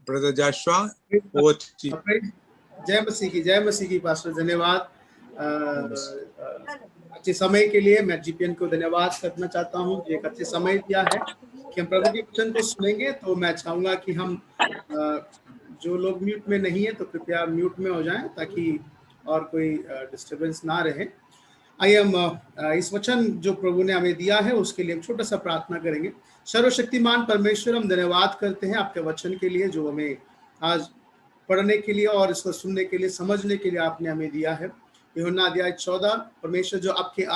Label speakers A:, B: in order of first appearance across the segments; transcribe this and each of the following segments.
A: Brother Joshua, over to you.
B: जय मसीह की pastor, धन्यवाद अच्छे समय के लिए। मैं जीपीएन को धन्यवाद करना चाहता हूँ, एक अच्छे समय दिया है कि हम प्रभु के वचन को सुनेंगे। तो मैं चाहूँगा कि हम जो लोग म्यूट में नहीं है तो कृपया म्यूट में हो जाएं ताकि और कोई डिस्टर्बेंस ना रहे। आइए हम इस वचन जो प्रभु ने हमें दिया है उसके लिए हम छोटा सा प्रार्थना करेंगे। सर्वशक्तिमान परमेश्वर, हम धन्यवाद करते हैं आपके वचन के लिए जो हमें आज पढ़ने के लिए और इसको सुनने के लिए, समझने के लिए आपने हमें दिया है। यूहन्ना अध्याय 14 परमेश्वर जो आपके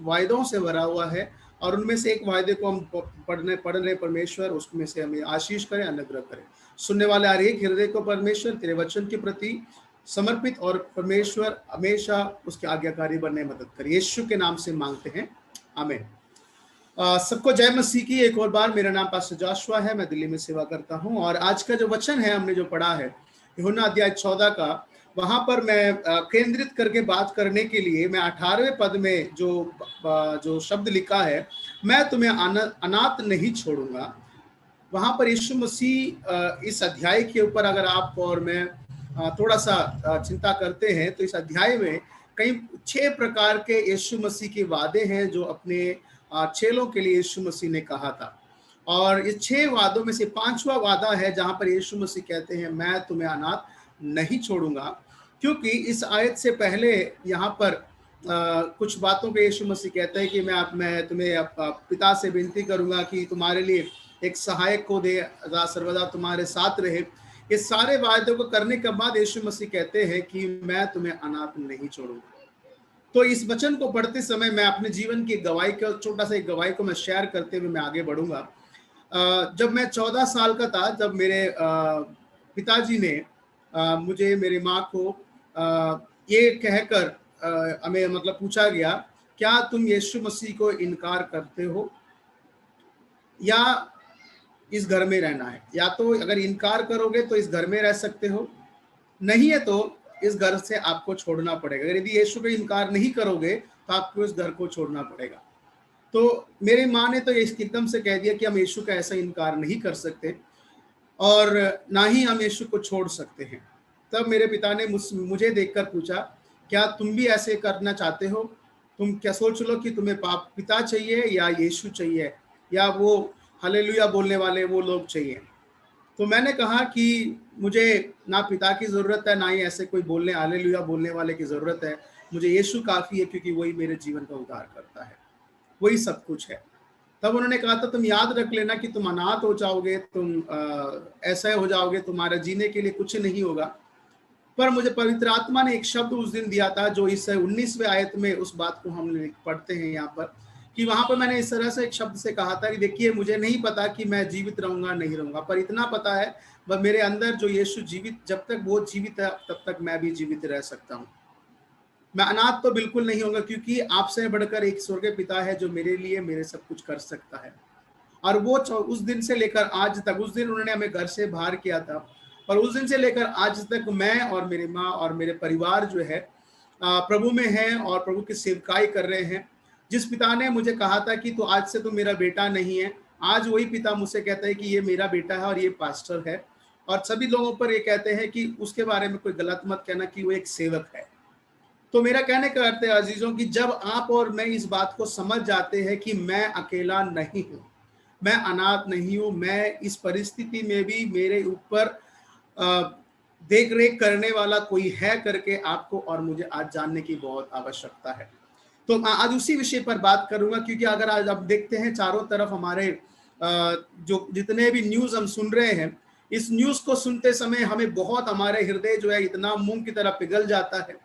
B: वायदों से भरा हुआ है और उनमें से एक वायदे को हम पढ़ रहे परमेश्वर, उसमें से हमें आशीष करें, अनुग्रह करें। सुनने वाले हर एक हृदय को परमेश्वर तेरे वचन के प्रति समर्पित और परमेश्वर हमेशा उसके आज्ञाकारी बनने में मदद करें। यीशु के नाम से मांगते हैं, आमीन। सबको जय मसीह की एक और बार। मेरा नाम पास्टर जोशुआ है, मैं दिल्ली में सेवा करता हूं। और आज का जो वचन है हमने जो पढ़ा है यूहन्ना अध्याय 14 का, वहां पर मैं केंद्रित करके बात करने के लिए मैं 18वें पद में जो शब्द लिखा है, मैं तुम्हें अनाथ नहीं छोड़ूंगा। वहां पर यीशु मसीह इस अध्याय के ऊपर अगर आप और मैं थोड़ा सा चिंता करते हैं तो इस अध्याय में कई 6 प्रकार के यीशु मसीह के वादे हैं जो अपने चेलों के लिए यीशु मसीह ने कहा था। और इस 6 वादों में से 5वां वादा है जहां पर यीशु मसीह कहते हैं मैं तुम्हें अनाथ नहीं छोड़ूंगा। क्योंकि इस आयत से पहले यहाँ पर कुछ बातों पे यीशु मसीह कहते हैं कि मैं तुम्हें पिता से विनती करूंगा कि तुम्हारे लिए एक सहायक को दे, सर्वदा तुम्हारे साथ रहे। ये सारे वायदों को करने के बाद यीशु मसीह कहते हैं कि मैं तुम्हें अनाथ नहीं छोड़ूंगा। तो इस वचन को पढ़ते समय मैं अपने जीवन की गवाही का छोटा सा एक गवाही को मैं शेयर करते हुए मैं आगे बढ़ूंगा। जब मैं 14 साल का था, जब मेरे पिताजी ने मुझे, मेरी माँ को ये कहकर हमें मतलब पूछा गया, क्या तुम यीशु मसीह को इनकार करते हो या इस घर में रहना है? या तो अगर इनकार करोगे तो इस घर में रह सकते हो, नहीं है तो इस घर से आपको छोड़ना पड़ेगा। अगर यदि यीशु को इनकार नहीं करोगे तो आपको इस घर को छोड़ना पड़ेगा। तो मेरी माँ ने तो एकदम से कह दिया कि हम यीशु का ऐसा इनकार नहीं कर सकते और ना ही हम यीशु को छोड़ सकते हैं। तब मेरे पिता ने मुझे देखकर पूछा, क्या तुम भी ऐसे करना चाहते हो? तुम क्या सोच लो कि तुम्हें पिता चाहिए या यीशु चाहिए या वो हालेलुया बोलने वाले वो लोग चाहिए? तो मैंने कहा कि मुझे ना पिता की ज़रूरत है, ना ही ऐसे कोई हालेलुया बोलने वाले की ज़रूरत है। मुझे यीशु काफ़ी है क्योंकि वही मेरे जीवन का उद्धार करता है, वही सब कुछ है। तब उन्होंने कहा था तुम याद रख लेना कि तुम अनाथ हो जाओगे, तुम ऐसा हो जाओगे, तुम्हारा जीने के लिए कुछ नहीं होगा। पर मुझे पवित्र आत्मा ने एक शब्द उस दिन दिया था जो इस 19वें आयत में उस बात को हम पढ़ते हैं यहाँ पर, कि वहां पर मैंने इस तरह से एक शब्द से कहा था कि देखिए मुझे नहीं पता कि मैं जीवित रहूंगा नहीं रहूंगा, पर इतना पता है वह मेरे अंदर जो यीशु जीवित, जब तक वो जीवित है तब तक मैं भी जीवित रह सकता हूँ। मैं अनाथ तो बिल्कुल नहीं होगा क्योंकि आपसे बढ़कर एक स्वर्गीय पिता है जो मेरे लिए मेरे सब कुछ कर सकता है। और वो उस दिन से लेकर आज तक, उस दिन उन्होंने हमें घर से बाहर किया था और उस दिन से लेकर आज तक मैं और मेरी माँ और मेरे परिवार जो है प्रभु में है और प्रभु की सेवकाई कर रहे हैं। जिस पिता ने मुझे कहा था कि तो आज से तो मेरा बेटा नहीं है, आज वही पिता मुझसे कहता है कि ये मेरा बेटा है और ये पास्टर है। और सभी लोगों पर ये कहते हैं कि उसके बारे में कोई गलत मत कहना कि वो एक सेवक है। तो मेरा कहने का अर्थ है अजीजों कि जब आप और मैं इस बात को समझ जाते हैं कि मैं अकेला नहीं हूं, मैं अनाथ नहीं हूं, मैं इस परिस्थिति में भी मेरे ऊपर देख रेख करने वाला कोई है करके आपको और मुझे आज जानने की बहुत आवश्यकता है। तो मैं आज उसी विषय पर बात करूंगा क्योंकि अगर आज आप देखते हैं चारों तरफ हमारे जो जितने भी न्यूज हम सुन रहे हैं, इस न्यूज को सुनते समय हमें बहुत, हमारे हृदय जो है इतना मूंग की तरह पिघल जाता है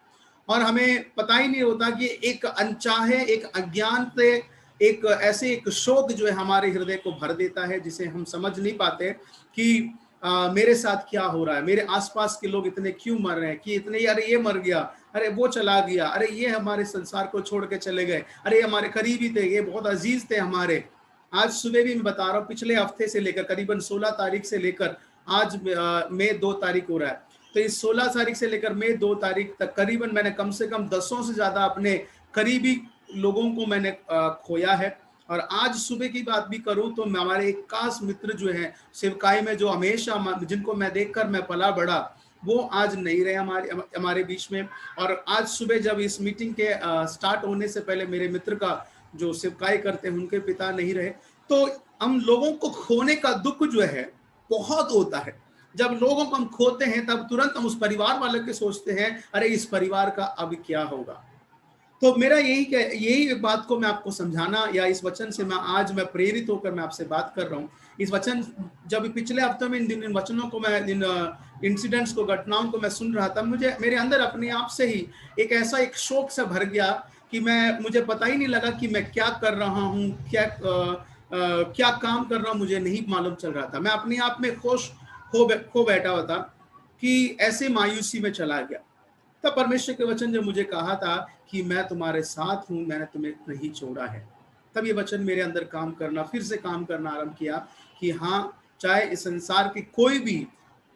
B: और हमें पता ही नहीं होता कि एक अनचाहे, एक अज्ञान से एक ऐसे एक शोक जो है हमारे हृदय को भर देता है जिसे हम समझ नहीं पाते कि मेरे साथ क्या हो रहा है, मेरे आसपास के लोग इतने क्यों मर रहे हैं, कि इतने, अरे ये मर गया, अरे वो चला गया, अरे ये हमारे संसार को छोड़ के चले गए, अरे हमारे करीबी थे, ये बहुत अजीज थे हमारे। आज सुबह भी मैं बता रहा हूँ, पिछले हफ्ते से लेकर करीबन 16 तारीख से लेकर आज मई 2 तारीख हो रहा है, तो इस 16 तारीख से लेकर मई 2 तारीख तक करीबन मैंने कम से कम 10 से ज्यादा अपने करीबी लोगों को मैंने खोया है। और आज सुबह की बात भी करूं तो हमारे एक खास मित्र जो है सेवकाई में, जो हमेशा जिनको मैं देखकर मैं पला बड़ा, वो आज नहीं रहे हमारे बीच में। और आज सुबह जब इस मीटिंग के स्टार्ट होने से पहले मेरे मित्र का जो सेवकाई करते हैं उनके पिता नहीं रहे। तो हम लोगों को खोने का दुख जो है बहुत होता है। जब लोगों को हम खोते हैं तब तुरंत हम उस परिवार वाले के सोचते हैं, अरे इस परिवार का अब क्या होगा। तो मेरा यही बात को मैं आपको समझाना, या इस वचन से आज मैं प्रेरित होकर मैं आपसे बात कर रहा हूँ। इस वचन, जब पिछले हफ्ते में इन वचनों को मैं, इन इंसिडेंट्स को, घटनाओं को मैं सुन रहा था, मुझे मेरे अंदर अपने आप से ही एक शोक से भर गया कि मुझे पता ही नहीं लगा कि मैं क्या कर रहा हूँ, क्या काम कर रहा हूँ, मुझे नहीं मालूम चल रहा था। मैं अपने आप में खुश खो बैठा हुआ था कि ऐसे मायूसी में चला गया। तब परमेश्वर के वचन जब मुझे कहा था कि मैं तुम्हारे साथ हूं, मैंने तुम्हें नहीं छोड़ा है, तब ये वचन मेरे अंदर फिर से काम करना आरंभ किया कि हाँ, चाहे इस संसार की कोई भी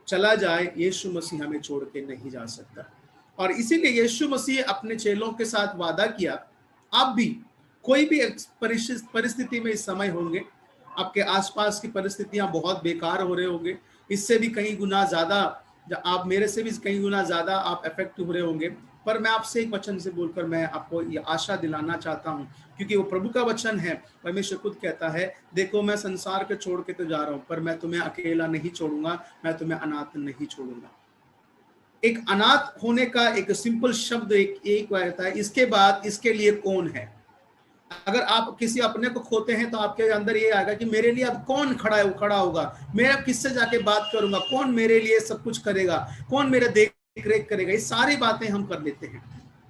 B: चला जाए, यीशु मसीह हमें छोड़ के नहीं जा सकता। और इसीलिए यीशु मसीह अपने चेलों के साथ वादा किया, आप भी कोई भी परिस्थिति में इस समय होंगे, आपके आसपास की परिस्थितियां बहुत बेकार हो रहे होंगे, इससे भी कहीं गुना ज्यादा, आप मेरे से भी कहीं गुना ज्यादा आप इफेक्ट हो रहे होंगे, पर मैं आपसे एक वचन से बोलकर मैं आपको ये आशा दिलाना चाहता हूं, क्योंकि वो प्रभु का वचन है। परमेश्वर खुद कहता है, देखो मैं संसार को छोड़ के तो जा रहा हूं, पर मैं तुम्हें अकेला नहीं छोड़ूंगा, मैं तुम्हें अनाथ नहीं छोड़ूंगा। एक अनाथ होने का एक सिंपल शब्द एक रहता है, इसके बाद इसके लिए कौन है। अगर आप किसी अपने को खोते हैं तो आपके अंदर ये आएगा कि मेरे लिए अब कौन खड़ा होगा, मैं अब किससे जाके बात करूंगा, कौन मेरे लिए सब कुछ करेगा, कौन मेरे देख रेख करेगा। ये सारी बातें हम कर लेते हैं।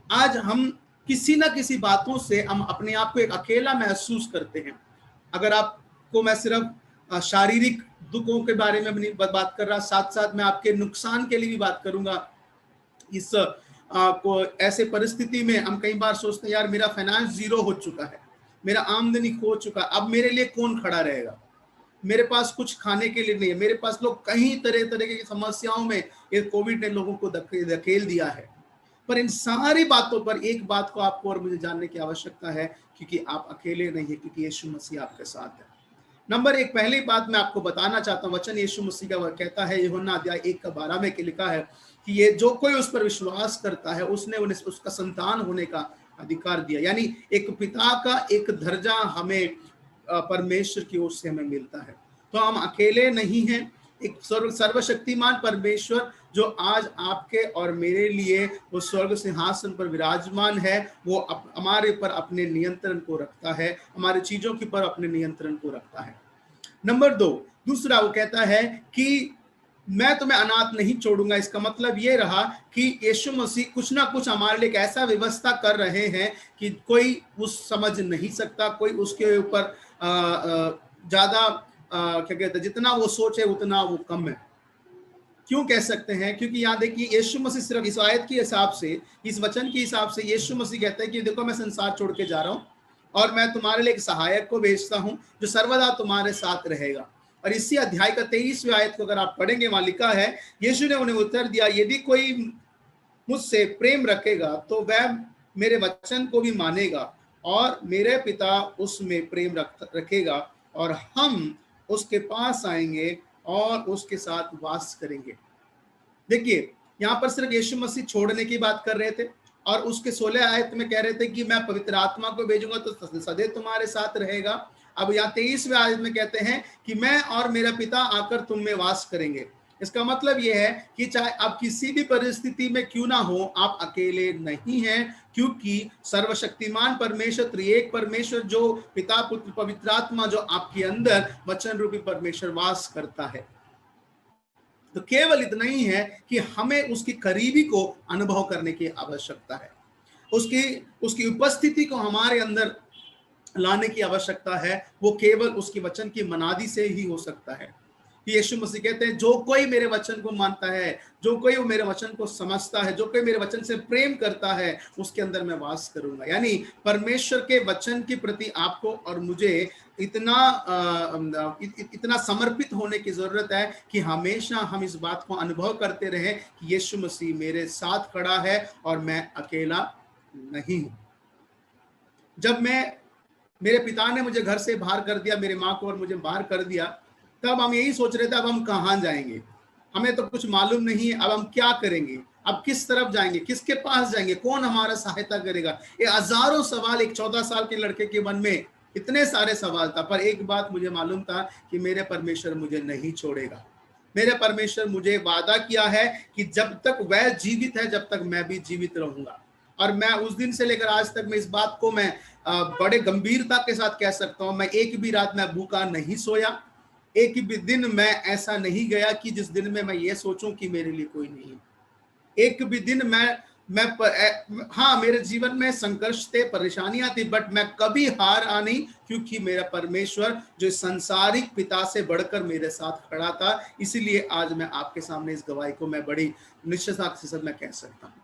B: आज हम किसी ना किसी बातों से हम अपने आप को एक अकेला महसूस करते हैं। अगर आपको मैं सिर्फ शारीरिक दुखों के बारे में नहीं बात कर रहा, साथ साथ मैं आपके नुकसान के लिए भी बात करूंगा। इस को ऐसे परिस्थिति में हम कई बार सोचते हैं, यार मेरा फाइनेंस जीरो हो चुका है, मेरा आमदनी खो चुका, अब मेरे लिए कौन खड़ा रहेगा, मेरे पास कुछ खाने के लिए नहीं है, मेरे पास लोग कहीं तरह तरह की समस्याओं में, ये कोविड ने लोगों को धकेल दिया है। पर इन सारी बातों पर एक बात को आपको और मुझे जानने की आवश्यकता है, क्योंकि आप अकेले नहीं है, क्योंकि यीशु मसीह आपके साथ है। नंबर एक, पहली बात मैं आपको बताना चाहता हूँ, वचन यीशु मसीह का कहता है, यूहन्ना अध्याय 1:12 में लिखा है कि ये जो कोई उस पर विश्वास करता है, उसने उन्हें उसका संतान होने का अधिकार दिया। यानी एक पिता का एक दर्जा हमें परमेश्वर की ओर से हमें मिलता है। तो हम अकेले नहीं हैं। एक सर्वशक्तिमान परमेश्वर जो आज आपके और मेरे लिए वो स्वर्ग सिंहासन पर विराजमान है, वो हमारे पर अपने नियंत्रण को रखता है, हमारी चीजों के पर अपने नियंत्रण को रखता है। नंबर दो, दूसरा वो कहता है कि मैं तुम्हें अनाथ नहीं छोड़ूंगा। इसका मतलब ये रहा कि यीशु मसीह कुछ ना कुछ हमारे लिए एक ऐसा व्यवस्था कर रहे हैं कि कोई उस समझ नहीं सकता, कोई उसके ऊपर ज्यादा क्या कहते हैं, जितना वो सोचे उतना वो कम है। क्यों कह सकते हैं? क्योंकि यहाँ देखिए, यीशु मसीह सिर्फ इस आयत के हिसाब से, इस वचन के हिसाब से यीशु मसीह कहते हैं कि देखो मैं संसार छोड़ के जा रहा हूँ और मैं तुम्हारे लिए एक सहायक को भेजता हूँ जो सर्वदा तुम्हारे साथ रहेगा। और इसी अध्याय का 23वें आयत को अगर आप पढ़ेंगे, वहां लिखा है, यीशु ने उन्हें उत्तर दिया, यदि कोई मुझसे प्रेम रखेगा तो वह मेरे वचन को भी मानेगा और मेरे पिता उसमें प्रेम रखेगा और हम उसके पास आएंगे और उसके साथ वास करेंगे। देखिए, यहाँ पर सिर्फ यीशु मसीह छोड़ने की बात कर रहे थे और उसके 16 आयत में कह रहे थे कि मैं पवित्र आत्मा को भेजूंगा तो सदैव तुम्हारे साथ रहेगा। अब यहाँ 23वें आयत में कहते हैं कि मैं और मेरा पिता आकर तुम में वास करेंगे। इसका मतलब यह है कि चाहे आप किसी भी परिस्थिति में क्यों ना हो, आप अकेले नहीं हैं, क्योंकि सर्वशक्तिमान परमेश्वर, त्रिएक परमेश्वर, जो पिता पुत्र पवित्र आत्मा, जो आपके अंदर वचन रूपी परमेश्वर वास करता है। तो केवल इतना ही है कि हमें उसकी करीबी को अनुभव करने की आवश्यकता है, उसकी उपस्थिति को हमारे अंदर लाने की आवश्यकता है। वो केवल उसके वचन की मनादी से ही हो सकता है। यीशु मसीह कहते हैं, जो कोई मेरे वचन को मानता है, जो कोई वो मेरे वचन को समझता है, जो कोई मेरे वचन से प्रेम करता है, उसके अंदर मैं वास करूंगा। यानी परमेश्वर के वचन के प्रति आपको और मुझे इतना समर्पित होने की जरूरत है कि हमेशा हम इस बात को अनुभव करते रहें कि यीशु मसीह मेरे साथ खड़ा है और मैं अकेला नहीं हूं। जब मैं मेरे पिता ने मुझे घर से बाहर कर दिया, मेरे माँ को और मुझे बाहर कर दिया, तब हम यही सोच रहे थे अब हम कहाँ जाएंगे, हमें तो कुछ मालूम नहीं है, अब हम क्या करेंगे, अब किस तरफ जाएंगे, किसके पास जाएंगे, कौन हमारा सहायता करेगा। ये हजारों सवाल एक 14 साल के लड़के के मन में, इतने सारे सवाल था। पर एक बात मुझे मालूम था कि मेरे परमेश्वर मुझे नहीं छोड़ेगा। मेरे परमेश्वर मुझे वादा किया है कि जब तक वह जीवित है, जब तक मैं भी जीवित रहूंगा। और मैं उस दिन से लेकर आज तक मैं इस बात को मैं बड़े गंभीरता के साथ कह सकता हूं, मैं एक भी रात में भूखा नहीं सोया, एक भी दिन मैं ऐसा नहीं गया कि जिस दिन में मैं ये सोचूं कि मेरे लिए कोई नहीं है। एक भी दिन हाँ, मेरे जीवन में संघर्ष थे, परेशानियां थी, बट मैं कभी हार नहीं, क्योंकि मेरा परमेश्वर जो संसारिक पिता से बढ़कर मेरे साथ खड़ा था। इसीलिए आज मैं आपके सामने इस गवाही को मैं बड़ी निश्चयता के साथ मैं कह सकता हूँ।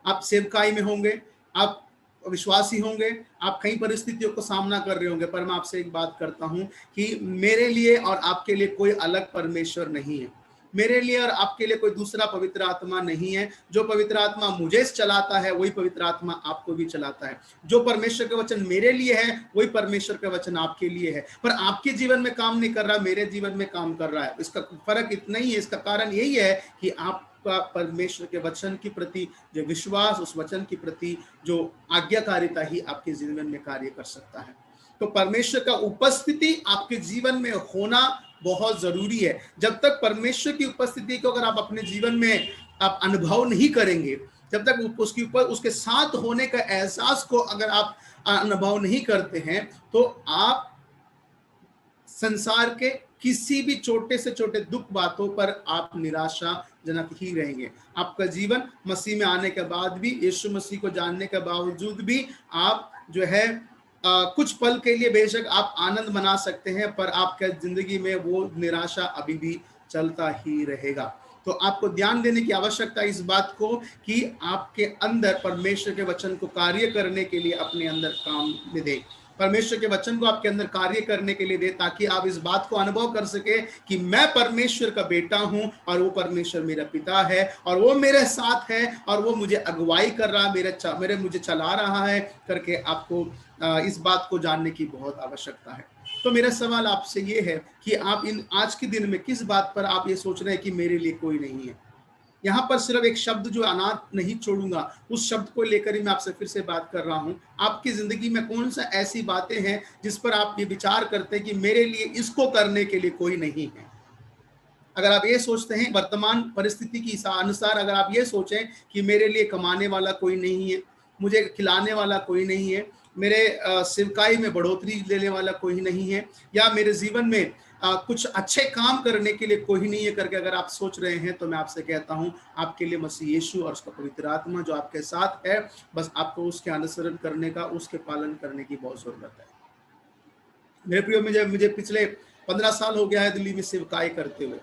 B: आप सेवकाई में होंगे, आप विश्वासी होंगे, आप कई परिस्थितियों को सामना कर रहे होंगे, पर मैं आपसे एक बात करता हूं कि मेरे लिए और आपके लिए कोई अलग परमेश्वर नहीं है। मेरे लिए और आपके लिए कोई दूसरा पवित्र आत्मा नहीं है। जो पवित्र आत्मा मुझे चलाता है वही पवित्र आत्मा आपको भी चलाता है। जो परमेश्वर का वचन मेरे लिए है वही परमेश्वर का वचन आपके लिए है। पर आपके जीवन में काम नहीं कर रहा, मेरे जीवन में काम कर रहा है। इसका फर्क इतना ही है, इसका कारण यही है कि आपका परमेश्वर के वचन के प्रति जो विश्वास, उस वचन के प्रति जो आज्ञाकारिता ही आपके जीवन में कार्य कर सकता है। तो परमेश्वर का उपस्थिति आपके जीवन में होना बहुत जरूरी है। जब तक परमेश्वर की उपस्थिति को अगर आप अपने जीवन में आप अनुभव नहीं करेंगे, जब तक उसके ऊपर उसके साथ होने का एहसास को अगर आप अनुभव नहीं करते हैं, तो आप संसार के किसी भी छोटे से छोटे दुख बातों पर आप निराशाजनक ही रहेंगे। आपका जीवन मसीह में आने के बाद भी, यीशु मसीह को जानने के बावजूद भी आप जो है कुछ पल के लिए बेशक आप आनंद मना सकते हैं, पर आपके जिंदगी में वो निराशा अभी भी चलता ही रहेगा। तो आपको ध्यान देने की आवश्यकता इस बात को कि आपके अंदर परमेश्वर के वचन को कार्य करने के लिए अपने अंदर काम में दे, परमेश्वर के वचन को आपके अंदर कार्य करने के लिए दे, ताकि आप इस बात को अनुभव कर सके कि मैं परमेश्वर का बेटा हूं और वो परमेश्वर मेरा पिता है और वो मेरे साथ है और वो मुझे अगुवाई कर रहा है, मेरे मुझे चला रहा है करके आपको इस बात को जानने की बहुत आवश्यकता है। तो मेरा सवाल आपसे ये है कि आप इन आज के दिन में किस बात पर आप ये सोच रहे हैं कि मेरे लिए कोई नहीं है। यहाँ पर सिर्फ एक शब्द जो अनाथ नहीं छोड़ूंगा, उस शब्द को लेकर ही मैं आपसे फिर से बात कर रहा हूँ। आपकी जिंदगी में कौन सा ऐसी बातें हैं जिस पर आप ये विचार करते हैं कि मेरे लिए इसको करने के लिए कोई नहीं है। अगर आप ये सोचते हैं वर्तमान परिस्थिति के अनुसार, अगर आप ये सोचें कि मेरे लिए कमाने वाला कोई नहीं है, मुझे खिलाने वाला कोई नहीं है, मेरे सेवकाई में बढ़ोतरी लेने वाला कोई नहीं है, या मेरे जीवन में कुछ अच्छे काम करने के लिए कोई नहीं है करके अगर आप सोच रहे हैं, तो मैं आपसे कहता हूं आपके लिए मसीह यीशु और उसका पवित्र आत्मा जो आपके साथ है, बस आपको उसके अनुसरण करने का, उसके पालन करने की बहुत जरूरत है। मेरे प्रियो, मुझे पिछले 15 साल हो गया है दिल्ली में सेवकाई करते हुए।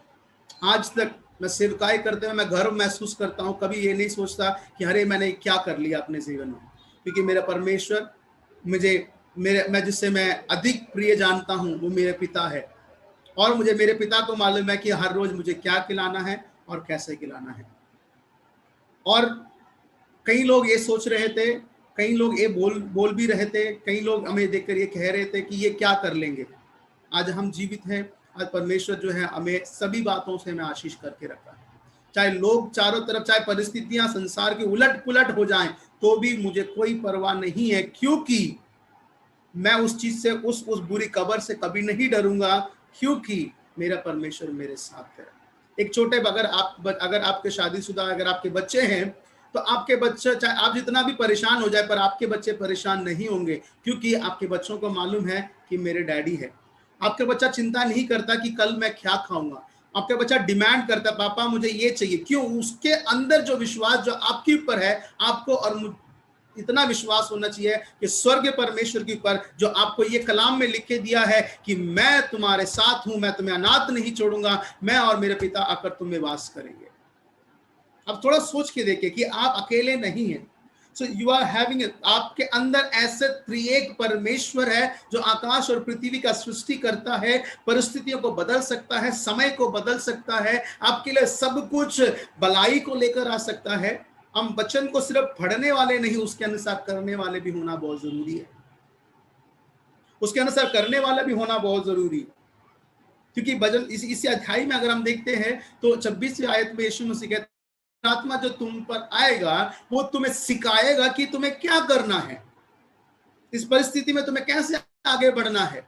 B: आज तक मैं सेवकाई करते हुए मैं गर्व महसूस करता हूं, कभी ये नहीं सोचता कि अरे मैंने क्या कर लिया अपने जीवन में, क्योंकि मेरा परमेश्वर मैं जिससे मैं अधिक प्रिय जानता हूं वो मेरे पिता है, और मुझे मेरे पिता को मालूम है कि हर रोज मुझे क्या खिलाना है और कैसे खिलाना है। और कई लोग ये सोच रहे थे, कई लोग ये बोल भी रहे थे, कई लोग हमें देखकर ये कह रहे थे कि ये क्या कर लेंगे। आज हम जीवित हैं, आज परमेश्वर जो है हमें सभी बातों से हमें आशीष करके रखा है। चाहे लोग चारों तरफ, चाहे परिस्थितियां संसार की उलट पुलट हो जाएं, तो भी मुझे कोई परवाह नहीं है, क्योंकि मैं उस चीज से, उस बुरी खबर से कभी नहीं डरूंगा, क्योंकि मेरा परमेश्वर मेरे साथ है। एक छोटे अगर आपके शादीशुदा, अगर आपके बच्चे हैं, तो आपके बच्चे, चाहे आप जितना भी परेशान हो जाए, पर आपके बच्चे परेशान नहीं होंगे, क्योंकि आपके बच्चों को मालूम है कि मेरे डैडी है। आपका बच्चा चिंता नहीं करता कि कल मैं क्या खाऊंगा। आपका बच्चा डिमांड करता, पापा मुझे ये चाहिए। क्यों? उसके अंदर जो विश्वास जो आपके ऊपर है, आपको और इतना विश्वास होना चाहिए कि स्वर्ग परमेश्वर के ऊपर जो आपको ये कलाम में लिख के दिया है कि मैं तुम्हारे साथ हूं, मैं तुम्हें अनाथ नहीं छोड़ूंगा, मैं और मेरे पिता आकर तुम में वास करेंगे। अब थोड़ा सोच के देखिए कि आप अकेले नहीं हैं। सो यू आर हैविंग, आपके अंदर ऐसे त्रिएक परमेश्वर है जो आकाश और पृथ्वी का सृष्टि करता है, परिस्थितियों को बदल सकता है, समय को बदल सकता है, आपके लिए सब कुछ भलाई को लेकर आ सकता है। हम वचन को सिर्फ पढ़ने वाले नहीं, उसके अनुसार करने वाले भी होना बहुत जरूरी है। उसके अनुसार करने वाला भी होना बहुत जरूरी है। क्योंकि भजन इसी अध्याय में अगर हम देखते हैं तो 26वीं आयत में यीशु मसीह कहते हैं, आत्मा जो तुम पर आएगा वो तुम्हें सिखाएगा कि तुम्हें क्या करना है, इस परिस्थिति में तुम्हें कैसे आगे बढ़ना है।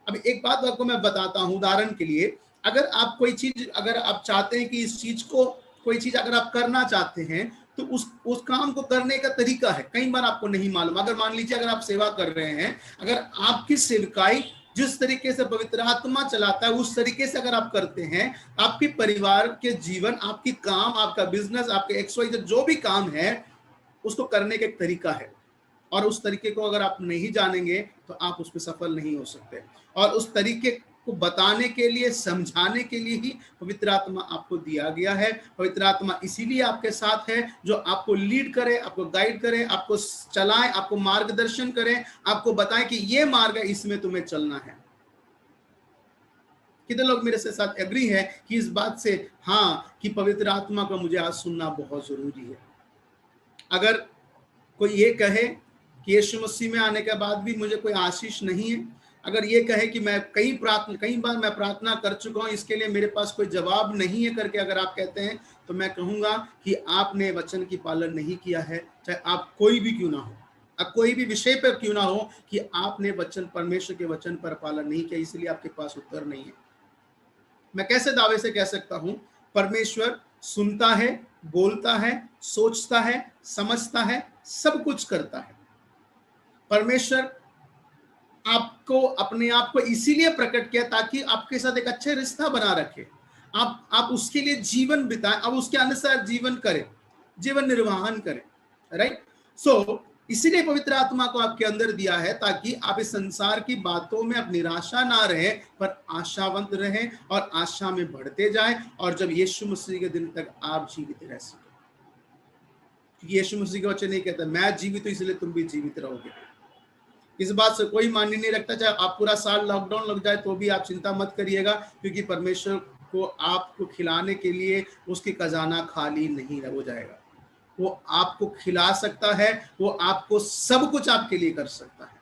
B: अब एक बात आपको मैं बताता हूं, उदाहरण के लिए अगर आप कोई चीज, अगर आप चाहते हैं कि इस चीज को, कोई चीज अगर आप करना चाहते हैं तो उस काम को करने का तरीका है, कई बार आपको नहीं मालूम। अगर मान लीजिए अगर आप सेवा कर रहे हैं, अगर आपकी सेवकाई जिस तरीके से पवित्र आत्मा चलाता है उस तरीके से अगर आप करते हैं, आपके परिवार के जीवन, आपकी काम, आपका बिजनेस, आपके XYZ जो भी काम है उसको करने का एक तरीका है, और उस तरीके को अगर आप नहीं जानेंगे तो आप उसमें सफल नहीं हो सकते। और उस तरीके को बताने के लिए, समझाने के लिए ही पवित्र आत्मा आपको दिया गया है। पवित्र आत्मा इसीलिए आपके साथ है, जो आपको लीड करे, आपको गाइड करे, आपको चलाए, आपको मार्गदर्शन करे, आपको बताए कि ये मार्ग है, इसमें तुम्हें चलना है। कितने लोग मेरे से साथ एग्री है कि इस बात से, हाँ, कि पवित्र आत्मा का मुझे आज सुनना बहुत जरूरी है। अगर कोई ये कहे कि यीशु मसीह में आने के बाद भी मुझे कोई आशीष नहीं है, अगर ये कहे कि मैं कई बार मैं प्रार्थना कर चुका हूं, इसके लिए मेरे पास कोई जवाब नहीं है करके अगर आप कहते हैं, तो मैं कहूंगा कि आपने वचन की पालन नहीं किया है, चाहे आप कोई भी क्यों ना हो, अब कोई भी विषय पर क्यों ना हो, कि आपने वचन, परमेश्वर के वचन पर पालन नहीं किया, इसलिए आपके पास उत्तर नहीं है। मैं कैसे दावे से कह सकता हूं? परमेश्वर सुनता है, बोलता है, सोचता है, समझता है, सब कुछ करता है। परमेश्वर आपको, अपने आप को इसीलिए प्रकट किया ताकि आपके साथ एक अच्छे रिश्ता बना रखे, आप उसके लिए जीवन बिताएं, अब उसके अनुसार जीवन करें, जीवन निर्वाहन करें, राइट। सो इसीलिए पवित्र आत्मा को आपके अंदर दिया है ताकि आप इस संसार की बातों में अब निराशा ना रहे, पर आशावंत रहें और आशा में बढ़ते जाएं, और जब यीशु मसीह के दिन तक आप जीवित रह सकें। यीशु मसीह का वचन नहीं कहता मैं जीवित हूं इसलिए तुम भी जीवित रहोगे। इस बात से कोई मान्य नहीं रखता, चाहे आप पूरा साल लॉकडाउन लग जाए तो भी आप चिंता मत करिएगा, क्योंकि परमेश्वर को आपको खिलाने के लिए उसकी खजाना खाली नहीं हो जाएगा। वो आपको खिला सकता है, वो आपको सब कुछ आपके लिए कर सकता है।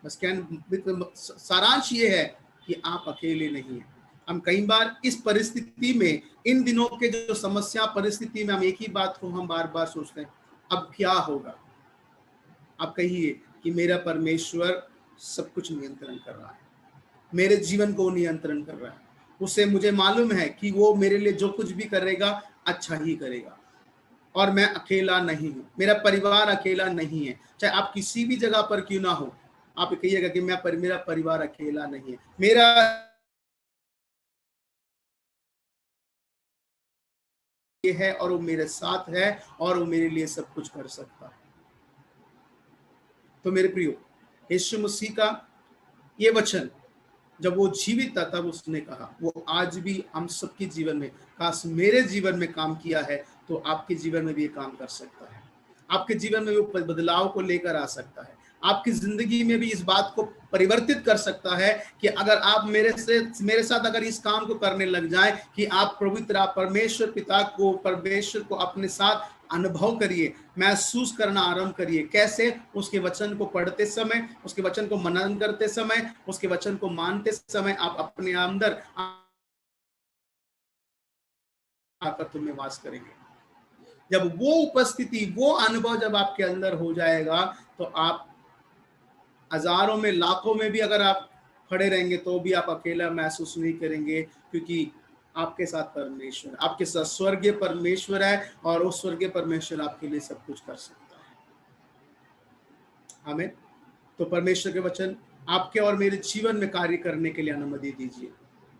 B: बस सारांश ये है कि आप अकेले नहीं हैं। हम कई बार इस परिस्थिति में, इन दिनों के जो समस्या परिस्थिति में, हम एक ही बात को हम बार बार सोचते हैं, अब क्या होगा। आप कहिए कि मेरा परमेश्वर सब कुछ नियंत्रण कर रहा है, मेरे जीवन को नियंत्रण कर रहा है, उसे मुझे मालूम है कि वो मेरे लिए जो कुछ भी करेगा अच्छा ही करेगा, और मैं अकेला नहीं हूं, मेरा परिवार अकेला नहीं है। चाहे आप किसी भी जगह पर क्यों ना हो, आप कहिएगा कि मेरा परिवार अकेला नहीं है, मेरा ये है और वो मेरे साथ है और वो मेरे लिए सब कुछ कर सकता है। तो मेरे प्रियो, यीशु मसीह का ये वचन जब वो जीवित था तब उसने कहा, वो आज भी हम सबके जीवन में, काश मेरे जीवन में काम किया है तो आपके जीवन में भी ये काम कर सकता है। आपके जीवन में वो बदलाव को लेकर आ सकता है, आपकी जिंदगी में भी इस बात को परिवर्तित कर सकता है कि अगर आप मेरे साथ अगर इस काम को करने लग जाए कि आप पवित्र परमेश्वर पिता को, परमेश्वर को अपने साथ अनुभव करिए, महसूस करना आरंभ करिए। कैसे? उसके वचन को पढ़ते समय, उसके वचन को मनन करते समय, उसके वचन को मानते समय आप अपने अंदर आकर तुम्हें वास करेंगे। जब वो उपस्थिति, वो अनुभव जब आपके अंदर हो जाएगा तो आप हजारों में, लाखों में भी अगर आप खड़े रहेंगे तो भी आप अकेला महसूस नहीं करेंगे, क्योंकि आपके साथ परमेश्वर, आपके साथ स्वर्गीय परमेश्वर है, और उस स्वर्गीय परमेश्वर आपके लिए सब कुछ कर सकता है। आमीन। तो परमेश्वर के वचन आपके और मेरे जीवन में कार्य करने के लिए अनुमति दीजिए।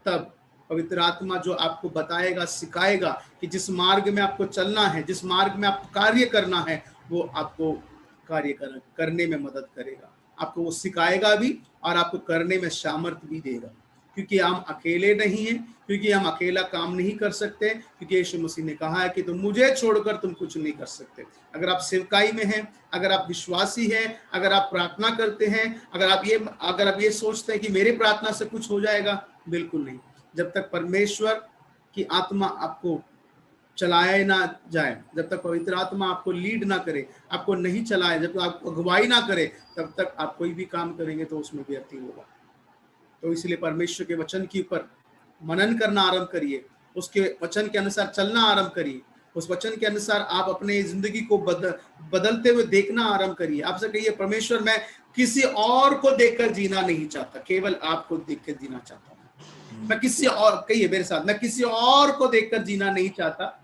B: तब पवित्र आत्मा जो आपको बताएगा, सिखाएगा कि जिस मार्ग में आपको चलना है, जिस मार्ग में आपको कार्य करना है, वो आपको कार्य करने में मदद करेगा, आपको वो सिखाएगा भी और आपको करने में सामर्थ्य भी देगा। क्योंकि हम अकेले नहीं हैं, क्योंकि हम अकेला काम नहीं कर सकते, क्योंकि यीशु मसीह ने कहा है कि तुम मुझे छोड़कर तुम कुछ नहीं कर सकते। अगर आप सेवकाई में हैं, अगर आप विश्वासी हैं, अगर आप प्रार्थना करते हैं, अगर आप ये सोचते हैं कि मेरी प्रार्थना से कुछ हो जाएगा, बिल्कुल नहीं। जब तक परमेश्वर की आत्मा आपको चलाया ना जाए, जब तक पवित्र आत्मा आपको लीड ना करे, आपको नहीं चलाए, जब तक आपको अगुवाई ना करे, तब तक आप कोई भी काम करेंगे तो उसमें व्यर्थ ही होगा। तो इसलिए परमेश्वर के वचन के ऊपर मनन करना आरंभ करिए, उसके वचन के अनुसार चलना आरंभ करिए, उस वचन के अनुसार आप अपने जिंदगी को बदलते हुए देखना आरंभ करिए। आपसे कहिए, परमेश्वर मैं किसी और को देखकर जीना नहीं चाहता, केवल आपको देखकर जीना चाहता हूं। मैं किसी और, कहिए मेरे साथ, मैं किसी और को देखकर जीना नहीं चाहता,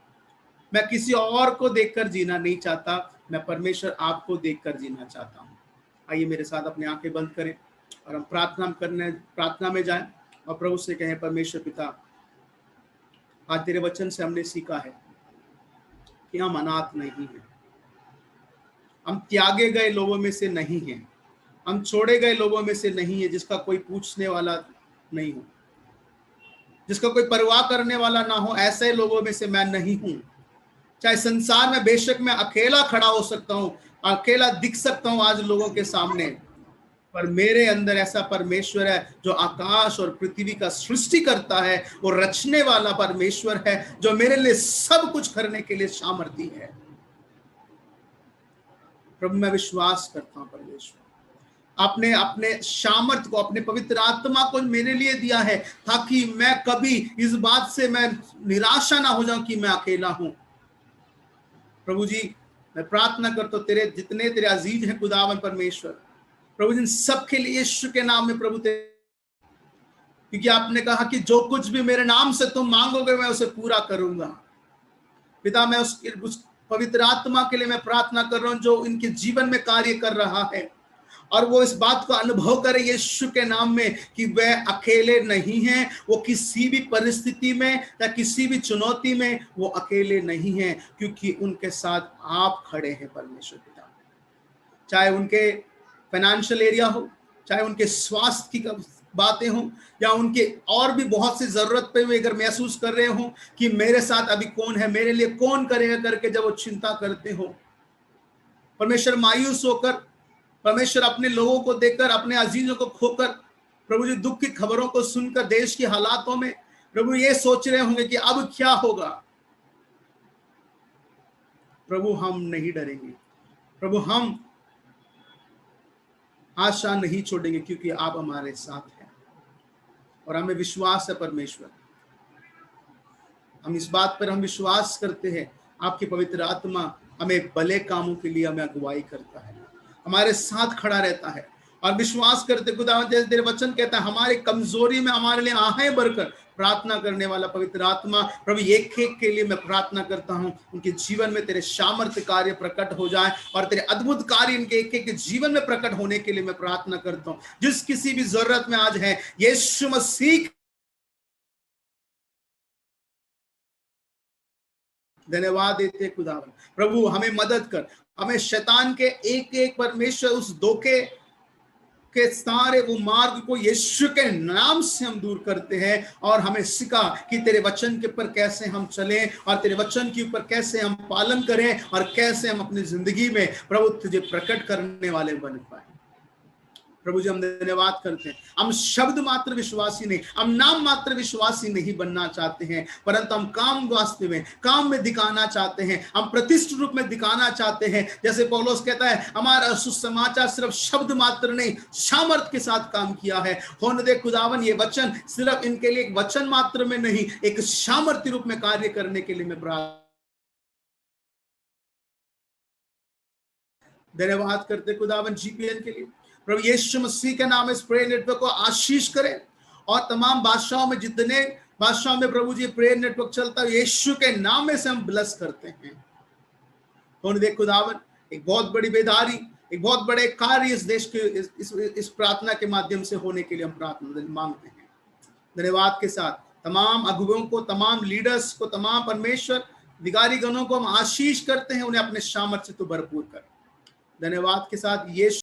B: मैं किसी और को देखकर जीना नहीं चाहता, मैं परमेश्वर आपको देखकर जीना चाहता हूं। आइए मेरे साथ अपनी आंखें बंद करें और हम प्रार्थना में जाएं और प्रभु से कहें, परमेश्वर पिता, आज तेरे वचन से हमने सीखा है कि हम अनाथ नहीं हैं, हम त्यागे गए लोगों में से नहीं हैं, हम छोड़े गए लोगों में से नहीं है, जिसका कोई पूछने वाला नहीं हो, जिसका कोई परवाह करने वाला ना हो, ऐसे लोगों में से मैं नहीं हूं। चाहे संसार में बेशक मैं अकेला खड़ा हो सकता हूं, अकेला दिख सकता हूं आज लोगों के सामने, पर मेरे अंदर ऐसा परमेश्वर है जो आकाश और पृथ्वी का सृष्टि करता है, वो रचने वाला परमेश्वर है, जो मेरे लिए सब कुछ करने के लिए सामर्थी है। प्रभु मैं विश्वास करता हूं परमेश्वर, आपने अपने सामर्थ को, अपने पवित्र आत्मा को मेरे लिए दिया है, ताकि मैं कभी इस बात से मैं निराशा ना हो जाऊं कि मैं अकेला हूं। प्रभु जी मैं प्रार्थना करता हूं, तेरे जितने तेरे अजीज हैं खुदावन परमेश्वर, प्रभु जी सबके लिए यीशु के नाम में प्रभु, क्योंकि आपने कहा कि जो कुछ भी मेरे नाम से तुम मांगोगे मैं उसे पूरा करूंगा। पिता मैं उस पवित्र आत्मा के लिए मैं प्रार्थना कर रहा हूं, जो इनके जीवन में कार्य कर रहा है, और वो इस बात को अनुभव करे यीशु के नाम में कि वह अकेले नहीं हैं, वो किसी भी परिस्थिति में या किसी भी चुनौती में वो अकेले नहीं हैं, क्योंकि उनके साथ आप खड़े हैं परमेश्वर पिता। चाहे उनके फाइनेंशियल एरिया हो, चाहे उनके स्वास्थ्य की बातें हो, या उनके और भी बहुत सी जरूरत पे वे अगर महसूस कर रहे हो कि मेरे साथ अभी कौन है, मेरे लिए कौन करेगा करके जब वो चिंता करते हो, परमेश्वर मायूस होकर, परमेश्वर अपने लोगों को देखकर, अपने अजीजों को खोकर, प्रभु जी दुख की खबरों को सुनकर, देश की हालातों में प्रभु ये सोच रहे होंगे कि अब क्या होगा। प्रभु हम नहीं डरेंगे, प्रभु हम आशा नहीं छोड़ेंगे, क्योंकि आप हमारे साथ हैं और हमें विश्वास है परमेश्वर, हम इस बात पर हम विश्वास करते हैं, आपकी पवित्र आत्मा हमें भले कामों के लिए हमें अगुवाई करता है, हमारे साथ खड़ा रहता है, और विश्वास करते खुदावंद जैसे तेरे वचन कहता है, हमारे कमजोरी में हमारे लिए आहें भरकर प्रार्थना करने वाला पवित्र आत्मा, प्रभु एक एक के लिए मैं प्रार्थना करता हूं, उनके जीवन में तेरे सामर्थ्य कार्य प्रकट हो जाए, और तेरे अद्भुत कार्य इनके एक एक के जीवन में प्रकट होने के लिए मैं प्रार्थना करता हूं। जिस किसी भी जरूरत में आज है, यीशु मसीह धन्यवाद देते खुदावन, प्रभु हमें मदद कर, हमें शैतान के एक एक परमेश्वर उस धोखे के सारे वो मार्ग को यीशु के नाम से हम दूर करते हैं, और हमें सिखा कि तेरे वचन के ऊपर कैसे हम चलें, और तेरे वचन के ऊपर कैसे हम पालन करें, और कैसे हम अपनी जिंदगी में प्रभु तुझे प्रकट करने वाले बन पाए। प्रभु जी हम धन्यवाद करते हैं, हम शब्द मात्र विश्वासी नहीं, हम नाम मात्र विश्वासी नहीं बनना चाहते हैं, परंतु हम काम वास्तव में, काम में दिखाना चाहते हैं, हम प्रतिष्ठित रूप में दिखाना चाहते हैं। जैसे पौलुस कहता है, हमारा सुसमाचार सिर्फ शब्द मात्र नहीं, सामर्थ के साथ काम किया है। होने दे खुदावन ये वचन सिर्फ इनके लिए एक वचन मात्र में नहीं, एक सामर्थ्य रूप में कार्य करने के लिए मैं धन्यवाद करते खुदावन जीपीएन के लिए। प्रभु यीशु मसीह के नाम इस प्रेयर नेटवर्क को आशीष करें, और तमाम बादशाहों में, जितने बादशाहों में प्रभु जी प्रेयर नेटवर्क चलता है, यीशु के नाम में से हम ब्लेस करते हैं। होने दे खुदावन एक बहुत बड़ी बेदारी, एक बहुत बड़े कार्य इस देश के इस प्रार्थना के माध्यम से होने के लिए हम प्रार्थना मांगते हैं। धन्यवाद के साथ तमाम अगुवों को, तमाम लीडर्स को, तमाम परमेश्वर अधिकारी गणों को हम आशीष करते हैं, उन्हें अपने सामर्थ्य से तो भरपूर कर। धन्यवाद के साथ यीशु